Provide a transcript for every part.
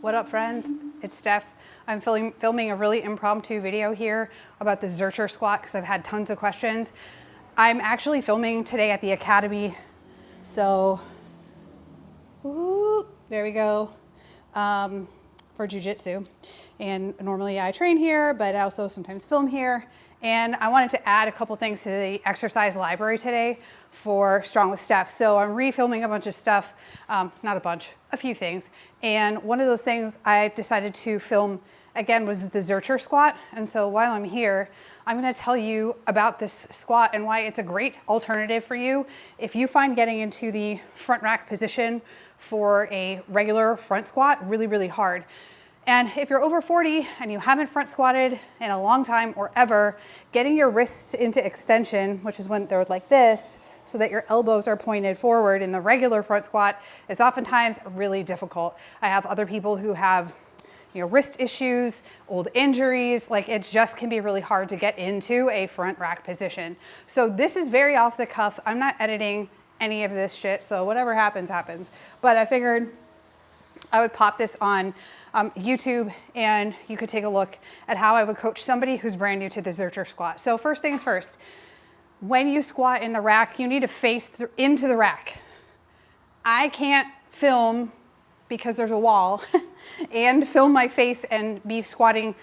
What up, friends? It's Steph. I'm filming a really impromptu video here about the zercher squat because I've had tons of questions. I'm actually filming today at the academy, so there we go, for jiu-jitsu. And normally I train here, but I also sometimes film here. And I wanted to add a couple things to the exercise library today for Strong with Steph. So I'm refilming a bunch of stuff, not a bunch, a few things. And one of those things I decided to film again was the zercher squat. And so while I'm here, I'm gonna tell you about this squat and why it's a great alternative for you if you find getting into the front rack position for a regular front squat really, really hard. And if you're over 40 and you haven't front squatted in a long time or ever, getting your wrists into extension, which is when they're like this, so that your elbows are pointed forward in the regular front squat, is oftentimes really difficult. I have other people who have wrist issues, old injuries, like it just can be really hard to get into a front rack position. So this is very off the cuff. I'm not editing any of this shit, so whatever happens, happens. But I figured I would pop this on YouTube and you could take a look at how I would coach somebody who's brand new to the zercher squat. So first things first, when you squat in the rack, you need to face into the rack. I can't film because there's a wall and film my face and be squatting,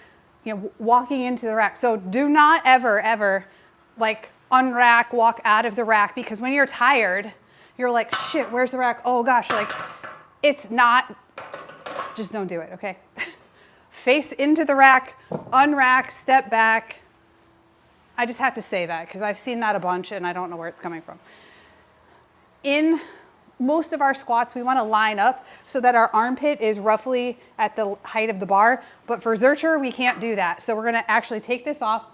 walking into the rack. So do not ever like unrack, walk out of the rack, because when you're tired, you're like, shit, where's the rack? Oh gosh, like it's not, just don't do it, okay? Face into the rack, unrack, step back. I just have to say that because I've seen that a bunch and I don't know where it's coming from. In most of our squats, we want to line up so that our armpit is roughly at the height of the bar, but for zercher, we can't do that. So we're going to actually take this off.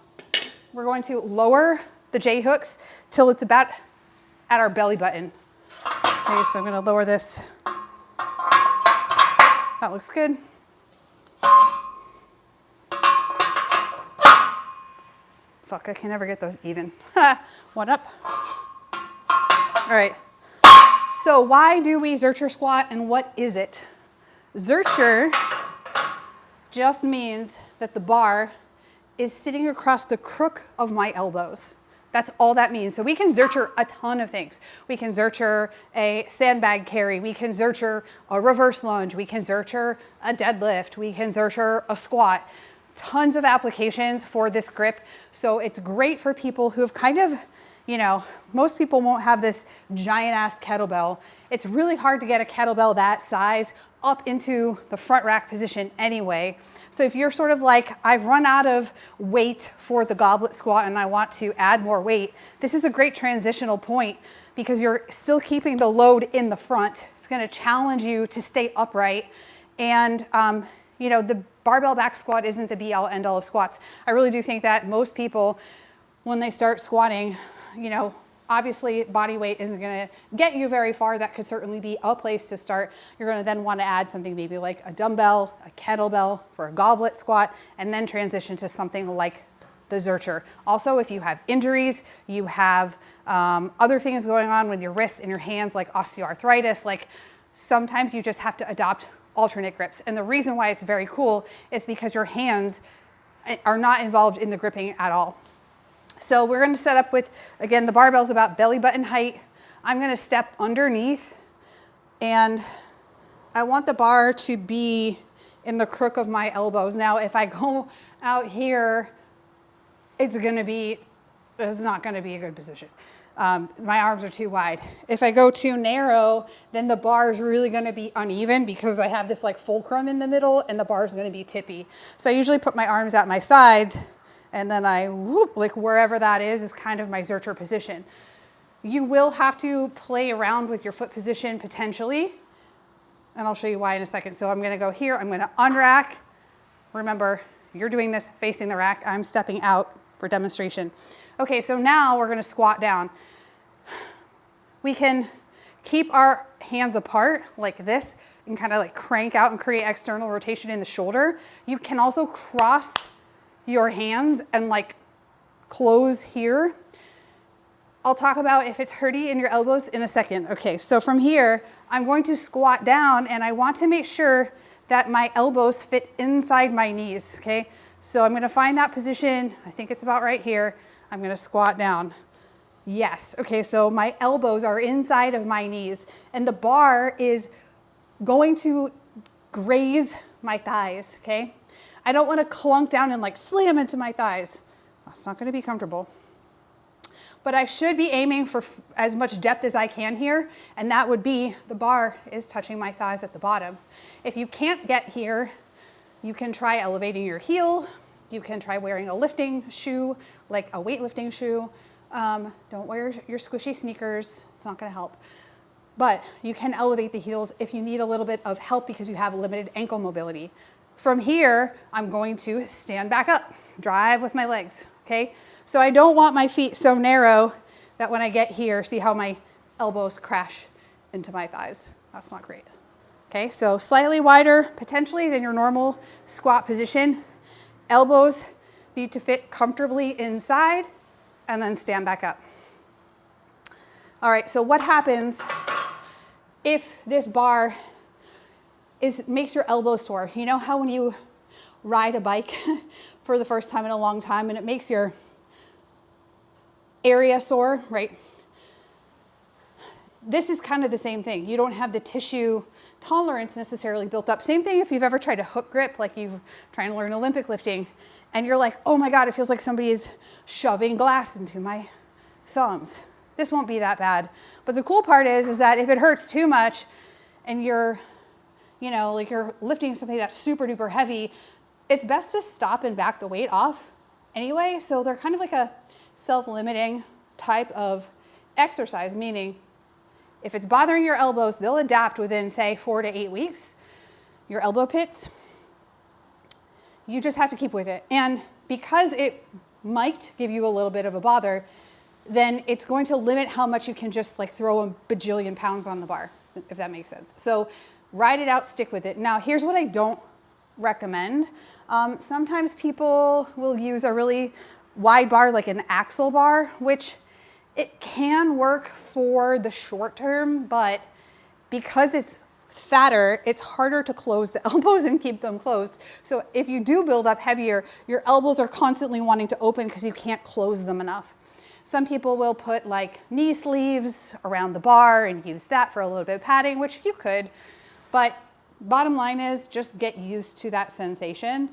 We're going to lower the J hooks till it's about at our belly button. Okay, so I'm going to lower this. That looks good. Fuck, I can never get those even. One up. All right. So why do we zercher squat and what is it? Zercher just means that the bar is sitting across the crook of my elbows. That's all that means. So we can zercher a ton of things. We can zercher a sandbag carry. We can zercher a reverse lunge. We can zercher a deadlift. We can zercher a squat. Tons of applications for this grip. So it's great for people who have kind of, most people won't have this giant ass kettlebell. It's really hard to get a kettlebell that size up into the front rack position anyway. So if you're sort of like, I've run out of weight for the goblet squat and I want to add more weight, this is a great transitional point because you're still keeping the load in the front. It's going to challenge you to stay upright. And, the barbell back squat isn't the be all end all of squats. I really do think that most people, when they start squatting, obviously body weight isn't going to get you very far. That could certainly be a place to start. You're going to then want to add something maybe like a dumbbell, a kettlebell for a goblet squat, and then transition to something like the zercher. Also, if you have injuries, you have other things going on with your wrists and your hands like osteoarthritis, like sometimes you just have to adopt alternate grips. And the reason why it's very cool is because your hands are not involved in the gripping at all. So we're going to set up with, again, the barbell's about belly button height. I'm going to step underneath and I want the bar to be in the crook of my elbows. Now, if I go out here, it's not going to be a good position. My arms are too wide. If I go too narrow, then the bar is really going to be uneven because I have this like fulcrum in the middle and the bar is going to be tippy. So I usually put my arms at my sides and then I whoop, like wherever that is kind of my zercher position. You will have to play around with your foot position potentially, and I'll show you why in a second. So I'm going to go here. I'm going to unrack. Remember, you're doing this facing the rack. I'm stepping out for demonstration. Okay, so now we're going to squat down. We can keep our hands apart like this and kind of like crank out and create external rotation in the shoulder. You can also cross your hands and like close here. I'll talk about if it's hurty in your elbows in a second. Okay, so from here, I'm going to squat down and I want to make sure that my elbows fit inside my knees, okay? So I'm gonna find that position. I think it's about right here. I'm gonna squat down. Yes, okay, so my elbows are inside of my knees and the bar is going to graze my thighs, okay? I don't wanna clunk down and like slam into my thighs. That's not gonna be comfortable. But I should be aiming for as much depth as I can here, and that would be the bar is touching my thighs at the bottom. If you can't get here, you can try elevating your heel. You can try wearing a lifting shoe, like a weightlifting shoe. Don't wear your squishy sneakers, it's not gonna help. But you can elevate the heels if you need a little bit of help because you have limited ankle mobility. From here, I'm going to stand back up, drive with my legs, okay? So I don't want my feet so narrow that when I get here, see how my elbows crash into my thighs. That's not great. Okay, so slightly wider potentially than your normal squat position. Elbows need to fit comfortably inside and then stand back up. All right, so what happens if this bar makes your elbows sore? You know how when you ride a bike for the first time in a long time and it makes your area sore, right? This is kind of the same thing. You don't have the tissue tolerance necessarily built up. Same thing if you've ever tried a hook grip, like you've trying to learn Olympic lifting, and you're like, oh my God, it feels like somebody is shoving glass into my thumbs. This won't be that bad. But the cool part is that if it hurts too much and you're, you know, like you're lifting something that's super duper heavy, it's best to stop and back the weight off anyway. So they're kind of like a self-limiting type of exercise, meaning if it's bothering your elbows, they'll adapt within, say, 4 to 8 weeks, your elbow pits. You just have to keep with it. And because it might give you a little bit of a bother, then it's going to limit how much you can just like throw a bajillion pounds on the bar, if that makes sense. So ride it out, stick with it. Now, here's what I don't recommend. Sometimes people will use a really wide bar, like an axle bar, which it can work for the short term, but because it's fatter, it's harder to close the elbows and keep them closed. So if you do build up heavier, your elbows are constantly wanting to open because you can't close them enough. Some people will put like knee sleeves around the bar and use that for a little bit of padding, which you could, but bottom line is just get used to that sensation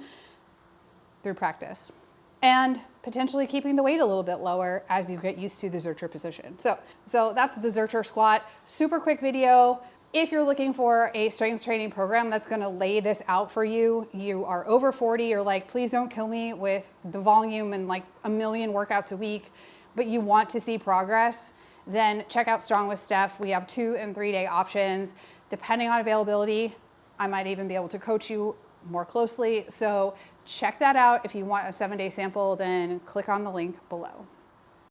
through practice and potentially keeping the weight a little bit lower as you get used to the zercher position. So that's the zercher squat. Super quick video. If you're looking for a strength training program that's gonna lay this out for you, you are over 40, you're like, please don't kill me with the volume and like a million workouts a week, but you want to see progress, then check out Strong with Steph. We have 2 and 3 day options. Depending on availability, I might even be able to coach you more closely. So check that out. If you want a 7-day sample, then click on the link below.